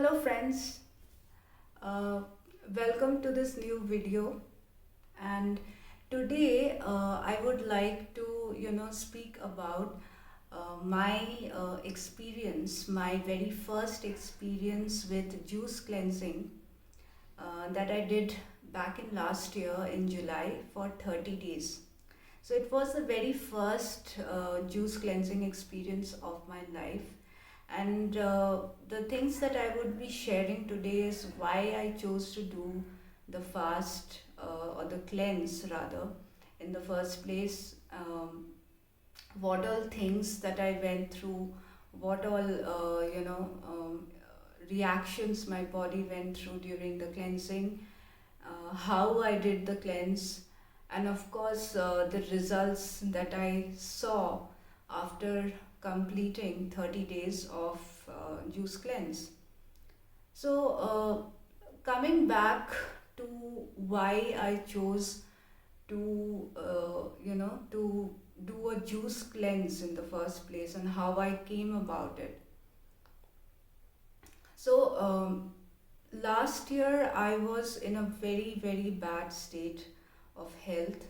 Hello friends, uh, welcome to this new video. And today I would like to speak about my experience, my very first experience with juice cleansing that I did back in last year in July for 30 days. So it was the very first juice cleansing experience of my life. And the things that I would be sharing today is why I chose to do the fast or the cleanse rather in the first place. What all things that I went through, what all reactions my body went through during the cleansing, how I did the cleanse, and of course the results that I saw after completing 30 days of juice cleanse. So, coming back to why I chose to, to do a juice cleanse in the first place and how I came about it. So, last year I was in a very, very bad state of health.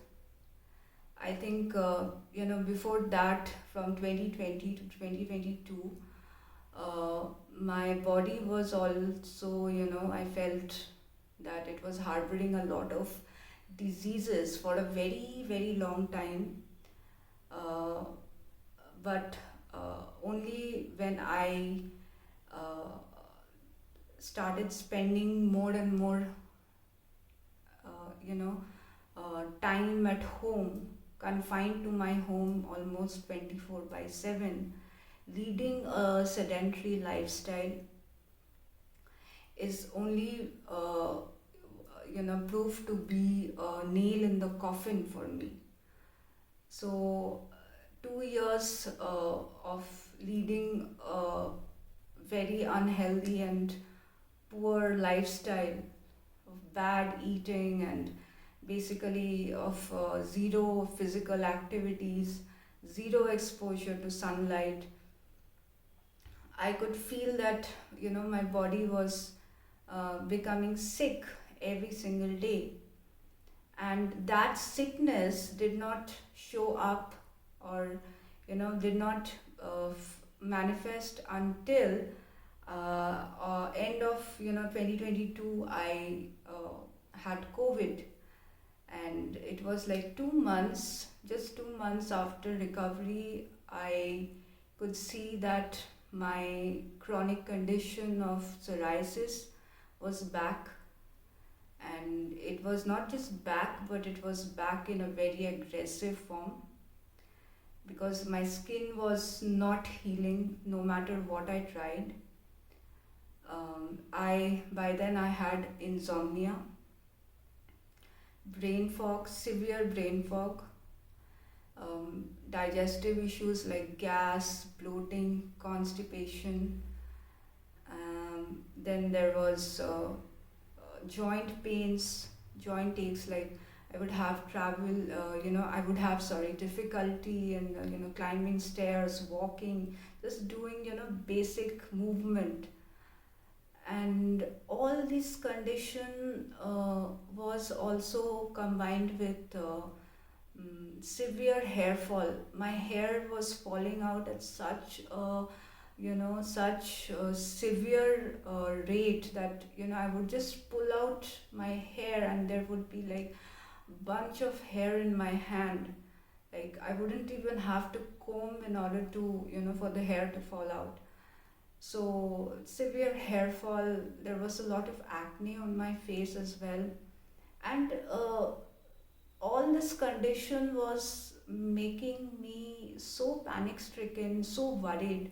I think, before that, from 2020 to 2022, uh, my body was also, I felt that it was harboring a lot of diseases for a very, very long time. Uh, but only when I uh, started spending more and more, you know, time at home, confined to my home almost 24 by 7, leading a sedentary lifestyle is only, proved to be a nail in the coffin for me. So, 2 years of leading a very unhealthy and poor lifestyle of bad eating and basically of zero physical activities, zero exposure to sunlight. I could feel that my body was becoming sick every single day, and that sickness did not show up or did not manifest until end of 2022. I had COVID, and it was like 2 months, just 2 months after recovery, I could see that my chronic condition of psoriasis was back. And it was not just back, but it was back in a very aggressive form, because my skin was not healing no matter what I tried. I by then I had insomnia, brain fog, severe brain fog, digestive issues like gas, bloating, constipation. Then there was joint pains, joint aches. Like I would have I would have difficulty in climbing stairs, walking, just doing basic movement. And all this condition was also combined with severe hair fall. My hair was falling out at such a severe rate that I would just pull out my hair and there would be like bunch of hair in my hand. Like I wouldn't even have to comb in order to for the hair to fall out. So severe hair fall. There was a lot of acne on my face as well, and all this condition was making me so panic stricken, so worried.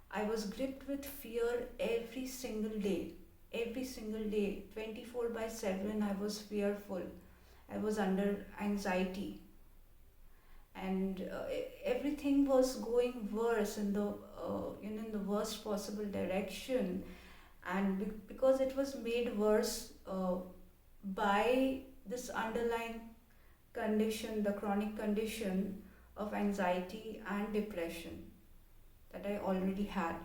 I was gripped with fear every single day. Every single day, 24 by 7, I was fearful. I was under anxiety. And everything was going worse in the in the worst possible direction. And because it was made worse by this underlying condition, the chronic condition of anxiety and depression that I already had.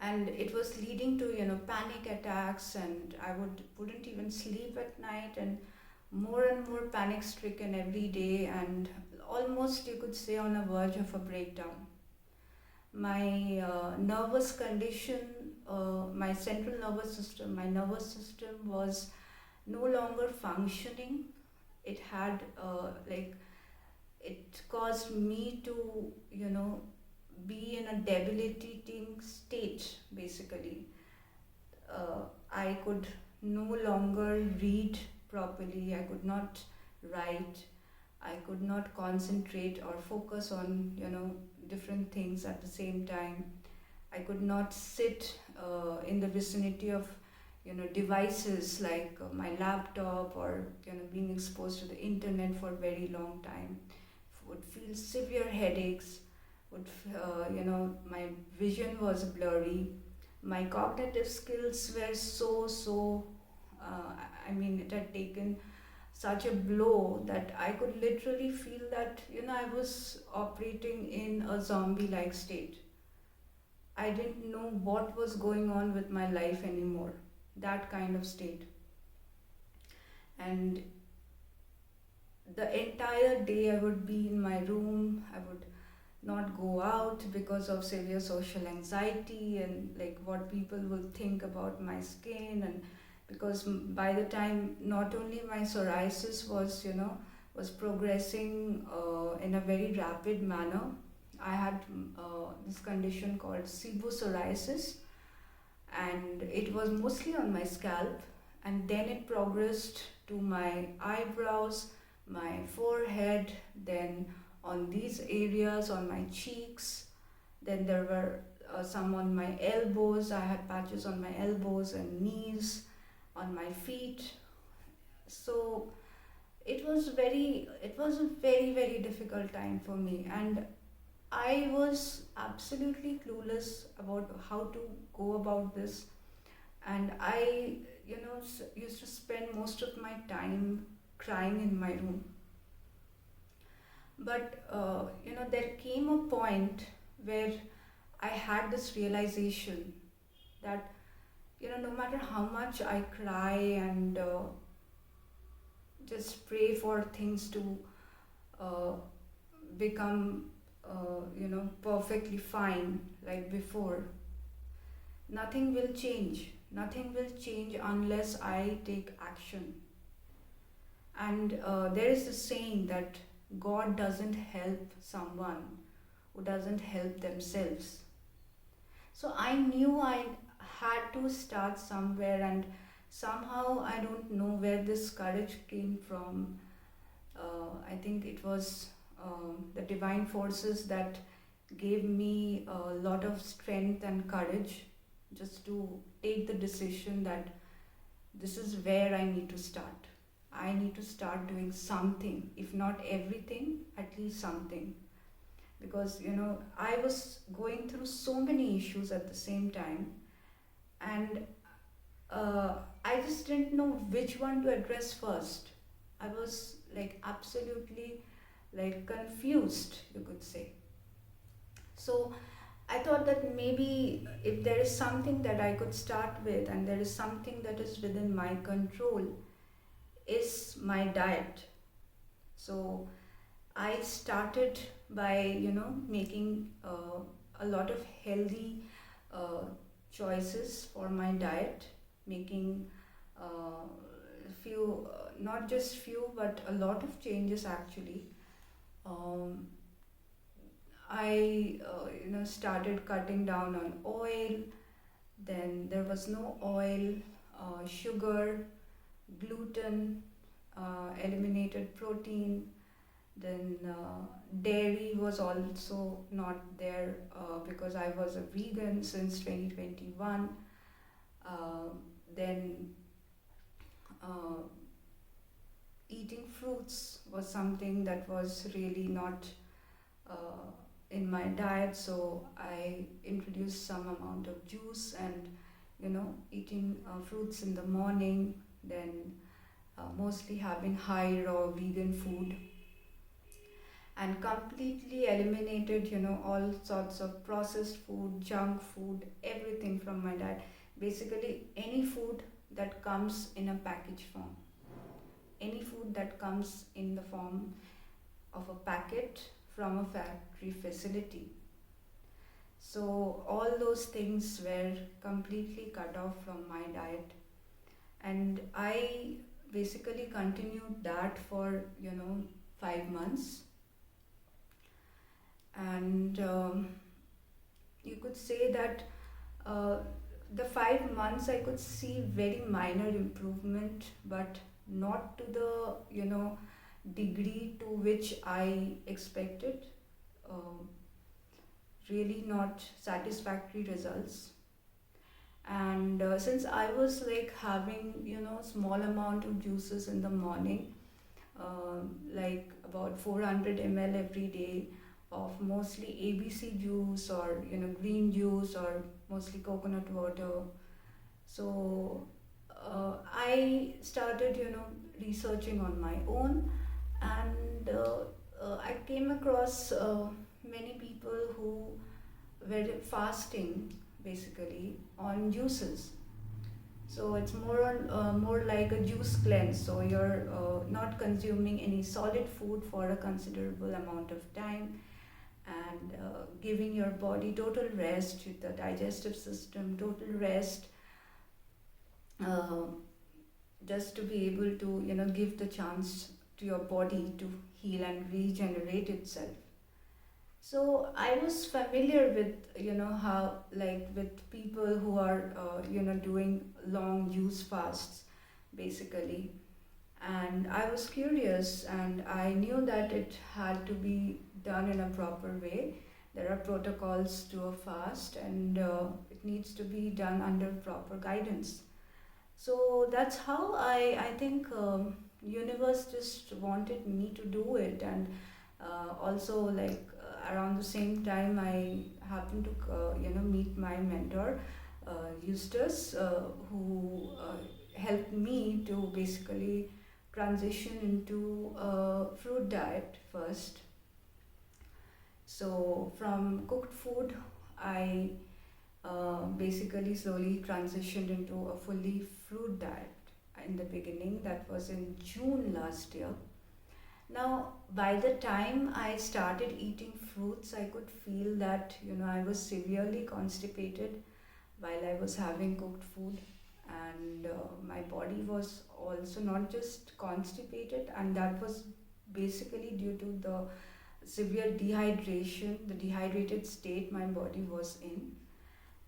and it was leading to panic attacks, and I wouldn't even sleep at night, and more panic stricken every day, and almost you could say on a verge of a breakdown. My nervous condition, my central nervous system, my nervous system was no longer functioning. It had it caused me to be in a debilitating state, basically. I could no longer read properly, I could not write, I could not concentrate or focus on different things at the same time. I could not sit in the vicinity of devices like my laptop, or being exposed to the internet for a very long time. Would feel severe headaches. My vision was blurry. My cognitive skills were so. I mean, it had taken such a blow that I could literally feel that I was operating in a zombie-like state. I didn't know what was going on with my life anymore. That kind of state. And the entire day I would be in my room. I would not go out because of severe social anxiety, and like what people will think about my skin. And because by the time, not only my psoriasis was progressing in a very rapid manner. I had this condition called psoriasis, and it was mostly on my scalp, and then it progressed to my eyebrows, my forehead, then on these areas, on my cheeks. Then there were some on my elbows. I had patches on my elbows and knees, on my feet. So it was a very difficult time for me, and I was absolutely clueless about how to go about this. And I used to spend most of my time crying in my room. But there came a point where I had this realization that no matter how much I cry and just pray for things to uh, become perfectly fine like before, nothing will change. Nothing will change unless I take action. And there is a saying that God doesn't help someone who doesn't help themselves. So I knew I had to start somewhere, and somehow I don't know where this courage came from. I think it was the divine forces that gave me a lot of strength and courage just to take the decision that this is where I need to start. I need to start doing something, if not everything, at least something. Because I was going through so many issues at the same time, and I just didn't know which one to address first. I was like absolutely like confused, you could say. So I thought that maybe if there is something that I could start with, and there is something that is within my control, is my diet. So I started by making a lot of healthy uh, choices for my diet, making few, not just few, but a lot of changes actually. Um, I started cutting down on oil. Then there was no oil, sugar, gluten, eliminated protein. Then dairy was also not there because I was a vegan since 2021. Uh, then uh, eating fruits was something that was really not uh, in my diet, so I introduced some amount of juice, and eating fruits in the morning, then mostly having high raw vegan food. and completely eliminated, all sorts of processed food, junk food, everything from my diet. Basically, any food that comes in a package form, any food that comes in the form of a packet from a factory facility. So, all those things were completely cut off from my diet, and I basically continued that for 5 months. And you could say that uh, the 5 months I could see very minor improvement, but not to the degree to which I expected. Uh, Really not satisfactory results. And since I was like having small amount of juices in the morning, like about 400 ml every day of mostly ABC juice, or green juice, or mostly coconut water. So I started researching on my own, and I came across many people who were fasting basically on juices. So it's more like a juice cleanse. So you're not consuming any solid food for a considerable amount of time, and giving your body total rest, the digestive system total rest, uh, just to be able to give the chance to your body to heal and regenerate itself. So I was familiar with how, like, with people who are doing long juice fasts basically, and I was curious, and I knew that it had to be done in a proper way. There are protocols to a fast, and it needs to be done under proper guidance. So that's how I think universe just wanted me to do it. And also, like, around the same time, I happened to meet my mentor, Eustace, who helped me to basically transition into a fruit diet first. So from cooked food, I basically slowly transitioned into a fully fruit diet in the beginning. That was in June last year. Now, by the time I started eating fruits, I could feel that I was severely constipated while I was having cooked food, and my body was also not just constipated, and that was basically due to the severe dehydration, the dehydrated state my body was in.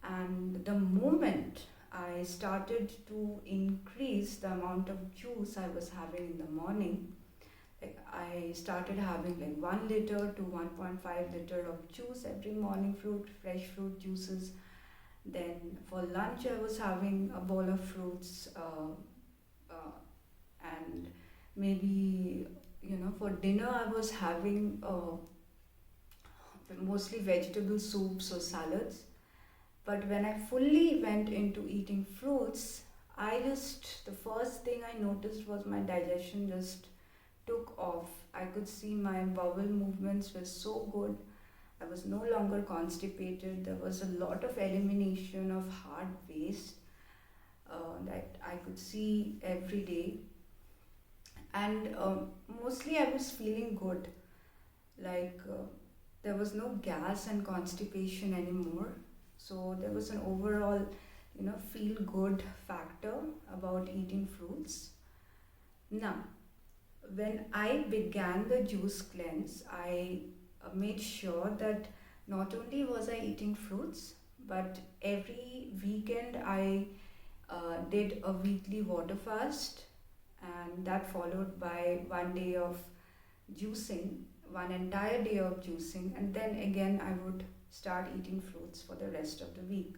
And the moment I started to increase the amount of juice I was having in the morning, like I started having like 1 liter to 1.5 liter of juice every morning, fresh fruit juices. Then for lunch, I was having a bowl of fruits, and maybe for dinner, I was having mostly vegetable soups or salads. But when I fully went into eating fruits, the first thing I noticed was my digestion just took off. I could see my bowel movements were so good. I was no longer constipated. There was a lot of elimination of hard waste that I could see every day. And mostly I was feeling good. Like there was no gas and constipation anymore. So there was an overall, feel good factor about eating fruits. Now, when I began the juice cleanse, I made sure that not only was I eating fruits, but every weekend I did a weekly water fast, and that followed by 1 day of juicing, one entire day of juicing, and then again I would start eating fruits for the rest of the week.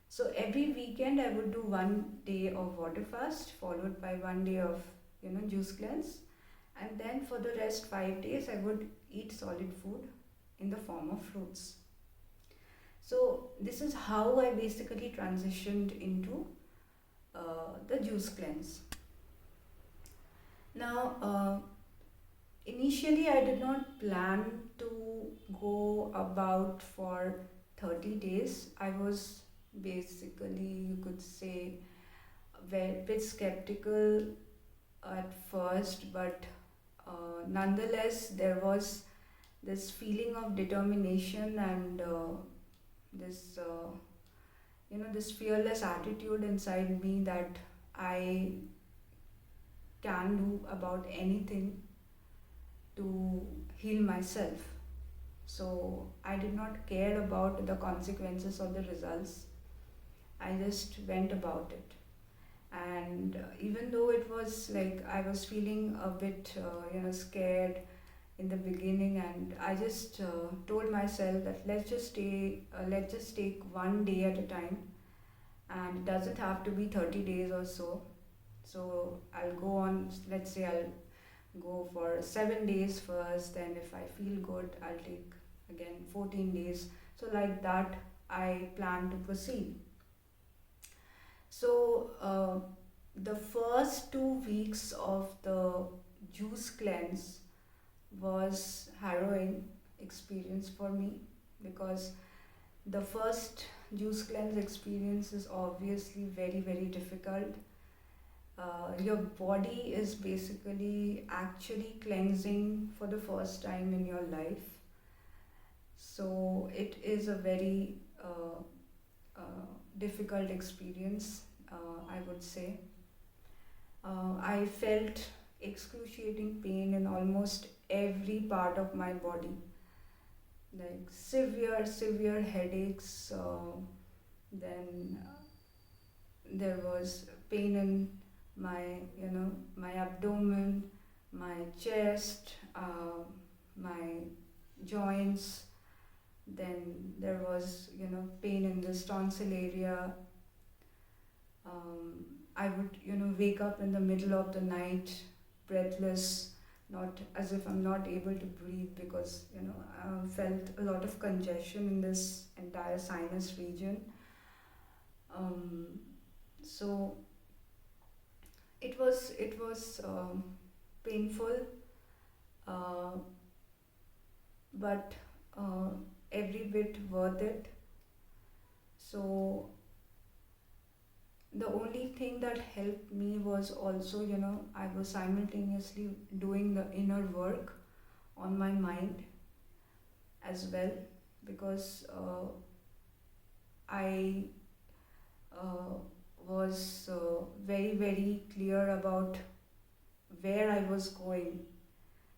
So every weekend I would do 1 day of water fast followed by 1 day of juice cleanse, and then for the rest 5 days I would eat solid food in the form of fruits. So this is how I basically transitioned into the juice cleanse. Now, Initially, I did not plan to go about for 30 days. I was basically, you could say, very bit skeptical at first, but nonetheless, there was this feeling of determination and this, this fearless attitude inside me that I can do about anything to heal myself. So I did not care about the consequences or the results. I just went about it. And even though it was like I was feeling a bit, scared in the beginning, and I just told myself that let's just take one day at a time, and it doesn't have to be 30 days or so. So I'll go on. Let's say I'll go for 7 days first, then if I feel good I'll take again 14 days. So like that I plan to proceed. So the first 2 weeks of the juice cleanse was harrowing experience for me, because the first juice cleanse experience is obviously very very difficult. Your body is basically actually cleansing for the first time in your life. So it is a very difficult experience, I would say. I felt excruciating pain in almost every part of my body, like severe headaches. Then there was pain in my abdomen, my chest, my joints. Then there was pain in this tonsil area. I would wake up in the middle of the night, breathless, not as if I'm not able to breathe, because I felt a lot of congestion in this entire sinus region. Um, so it was painful, uh, but every bit worth it. So the only thing that helped me was also, I was simultaneously doing the inner work on my mind as well, because I uh, was very very clear about where I was going.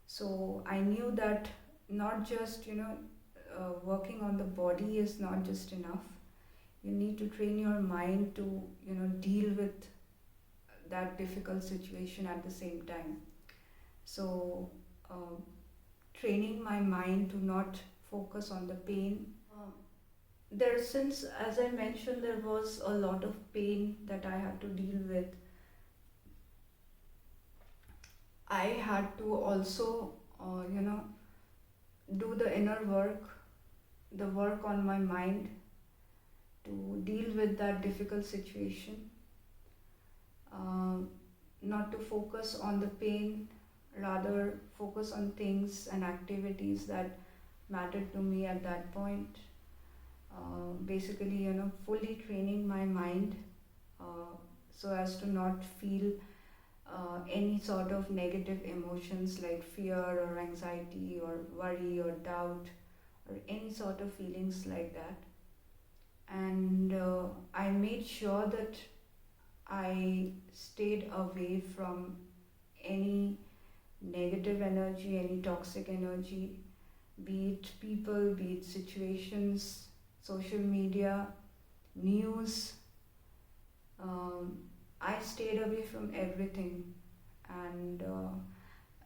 So I knew that not just working on the body is not just enough. You need to train your mind to deal with that difficult situation at the same time. So uh, training my mind to not focus on the pain. There, since as I mentioned, there was a lot of pain that I had to deal with. I had to also do the inner work, the work on my mind, to deal with that difficult situation. uh, Not to focus on the pain, rather focus on things and activities that mattered to me at that point. Basically, fully training my mind uh, so as to not feel any sort of negative emotions like fear or anxiety or worry or doubt or any sort of feelings like that. And I made sure that I stayed away from any negative energy, any toxic energy, be it people, be it situations, social media, news. Um, I stayed away from everything, and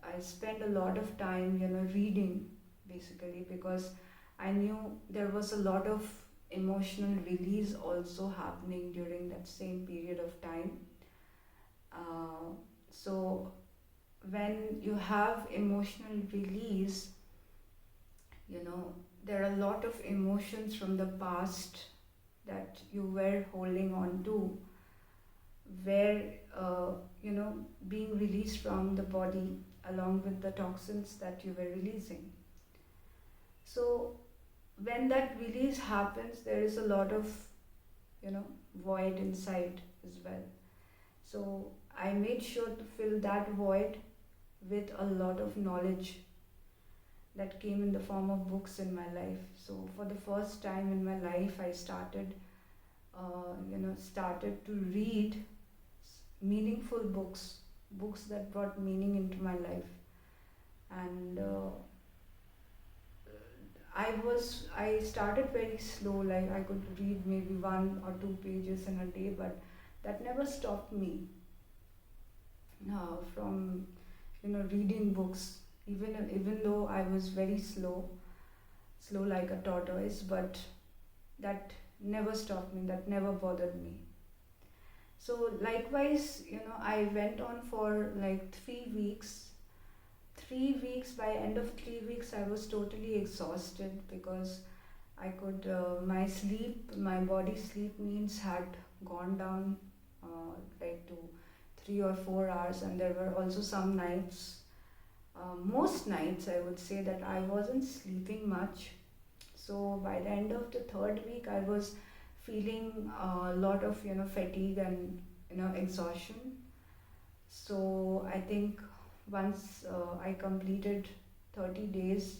I spent a lot of time, reading basically, because I knew there was a lot of emotional release also happening during that same period of time. So when you have emotional release, you know, there are a lot of emotions from the past that you were holding on to, where, being released from the body. along with the toxins that you were releasing. So when that release happens, there is a lot of, you know, void inside as well. So I made sure to fill that void with a lot of knowledge that came in the form of books in my life. So for the first time in my life, I started to read meaningful books, books that brought meaning into my life. And I started very slow, like I could read maybe 1 or 2 pages in a day, but that never stopped me from reading books. Even though I was very slow like a tortoise, but that never stopped me. That never bothered me. So likewise, I went on for like 3 weeks. 3 weeks, by end of 3 weeks, I was totally exhausted because my body sleep needs had gone down like to 3 or 4 hours, and there were also some nights, most nights I would say, that I wasn't sleeping much. So by the end of the third week, I was feeling a lot of fatigue and exhaustion. So I think once I completed 30 days,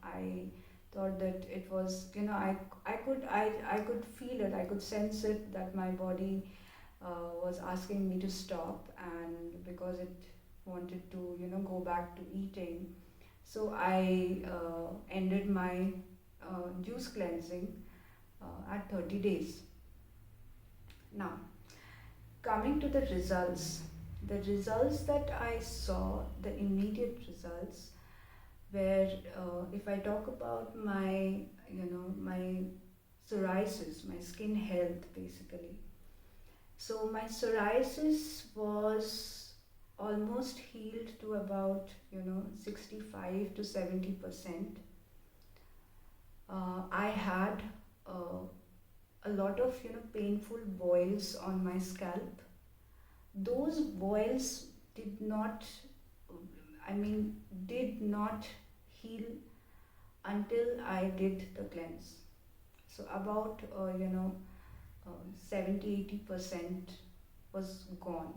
I thought that it was, I could feel it, I could sense it, that my body was asking me to stop, and because it wanted to go back to eating. So I ended my juice cleansing at 30 days. Now, coming to the results that I saw, the immediate results, where if I talk about my psoriasis, my skin health basically. So my psoriasis was almost healed to about 65 to 70%. I had a lot of painful boils on my scalp. Those boils did not, did not heal until I did the cleanse. So about 70-80% was gone.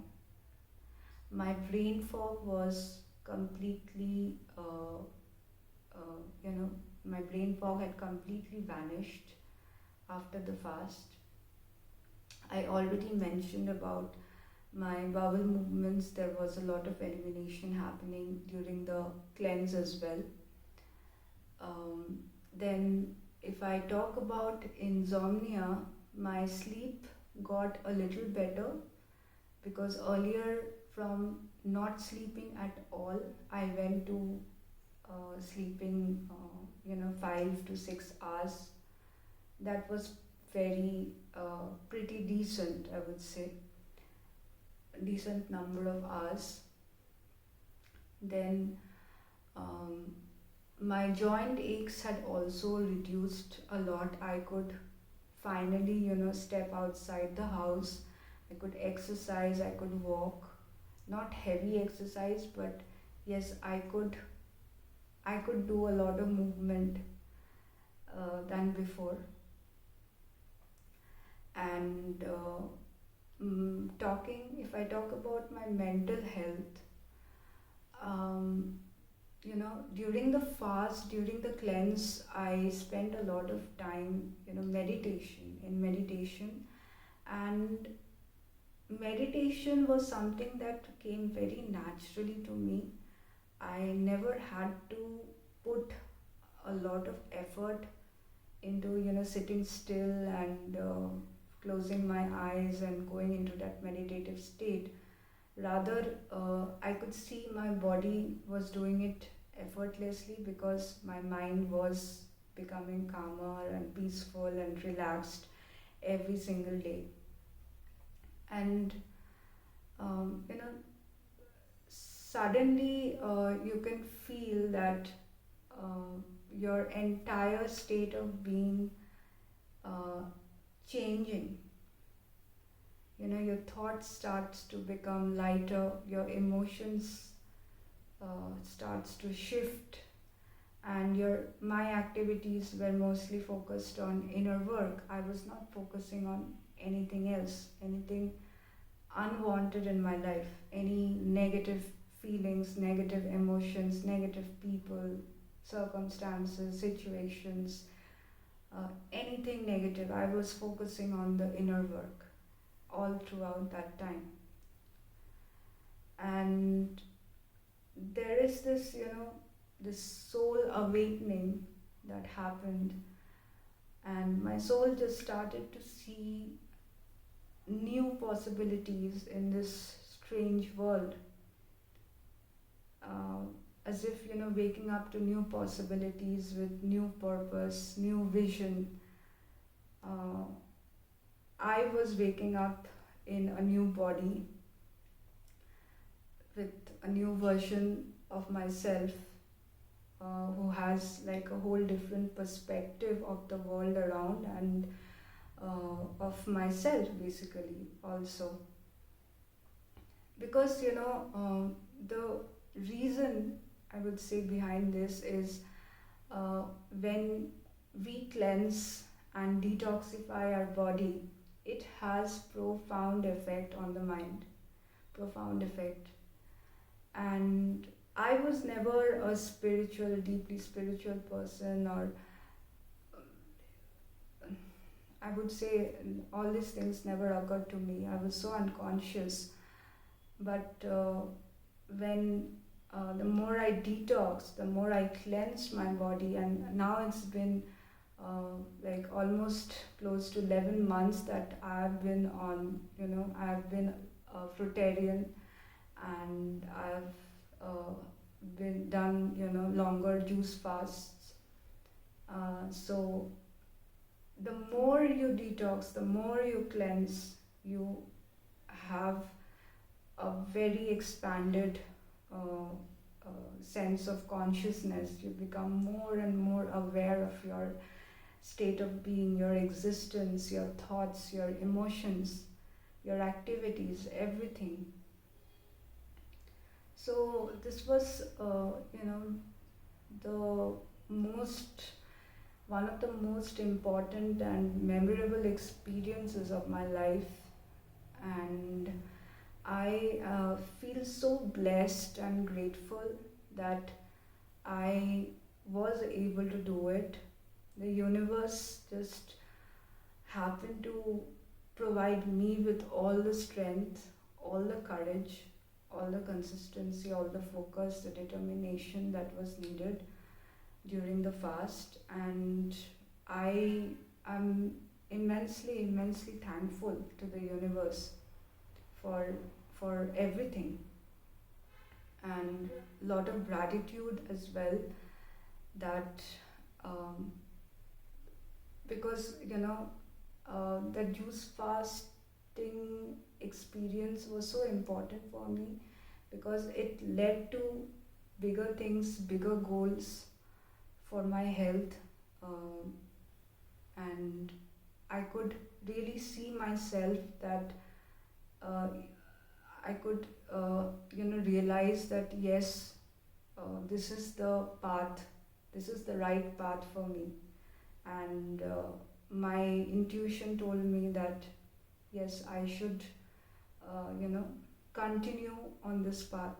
My brain fog was completely my brain fog had completely vanished after the fast. I already mentioned about my bowel movements. There was a lot of elimination happening during the cleanse as well. Then if I talk about insomnia, my sleep got a little better, because earlier, from not sleeping at all, I went to sleeping 5 to 6 hours. That was very pretty decent, I would say, decent number of hours. Then my joint aches had also reduced a lot. I could finally step outside the house. I could exercise, I could walk, not heavy exercise, but yes, I could do a lot of movement than before. And if I talk about my mental health, during the fast, during the cleanse, I spent a lot of time, in meditation. And meditation was something that came very naturally to me. I never had to put a lot of effort into sitting still and closing my eyes and going into that meditative state. Rather, I could see my body was doing it effortlessly, because my mind was becoming calmer and peaceful and relaxed every single day. And suddenly you can feel that your entire state of being uh, changing. Your thoughts starts to become lighter, your emotions starts to shift, and my activities were mostly focused on inner work. I was not focusing on anything else, anything unwanted in my life, any negative feelings, negative emotions, negative people, circumstances, situations, anything negative. I was focusing on the inner work all throughout that time. And there is this, this soul awakening that happened, and my soul just started to see new possibilities in this strange world, uh, as if, waking up to new possibilities with new purpose, new vision. uh, I was waking up in a new body with a new version of myself, who has like a whole different perspective of the world around, and of myself basically also. Because the reason, I would say, behind this is, uh, when we cleanse and detoxify our body, it has profound effect on the mind, profound effect. And I was never a deeply spiritual person, or I would say all these things never occurred to me. I was so unconscious. But when the more I detoxed, the more I cleansed my body, and now it's been like almost close to 11 months that I've been on, I've been a fruitarian, and I've been done, longer juice fasts. So the more you detox, the more you cleanse, you have a very expanded uh, sense of consciousness. You become more and more aware of your state of being, your existence, your thoughts, your emotions, your activities, everything. So this was, the most one of the most important and memorable experiences of my life, and I feel so blessed and grateful that I was able to do it. The universe just happened to provide me with all the strength, all the courage, all the consistency, all the focus, the determination that was needed during the fast. And I am immensely, immensely thankful to the universe for everything, and lot of gratitude as well, that um, because the juice fasting experience was so important for me, because it led to bigger things, bigger goals for my health, um, and I could really see myself that uh, I could realize that yes, this is the path, this is the right path for me, and my intuition told me that yes, I should continue on this path.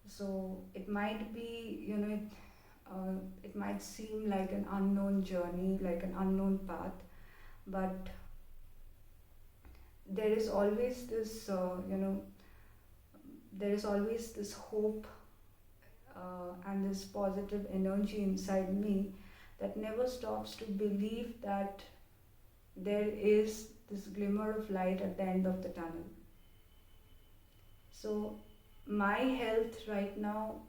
So it might be, it might seem like an unknown journey, like an unknown path, but there is always this, there is always this hope, and this positive energy inside me that never stops to believe that there is this glimmer of light at the end of the tunnel. So my health right now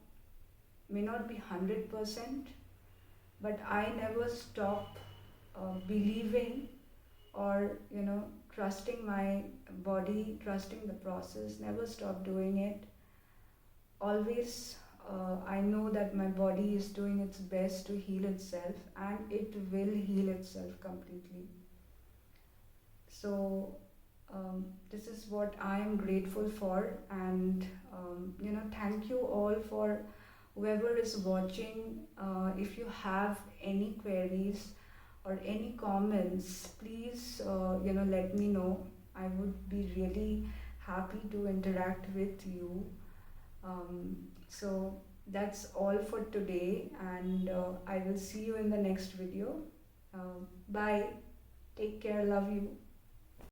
may not be 100%, but I never stop believing, or trusting my body, trusting the process, never stop doing it. Always, I know that my body is doing its best to heal itself, and it will heal itself completely. So This is what I am grateful for, and thank you all for whoever is watching. If you have any queries or any comments, please let me know. I would be really happy to interact with you. So that's all for today, and I will see you in the next video. Bye. Take care. Love you.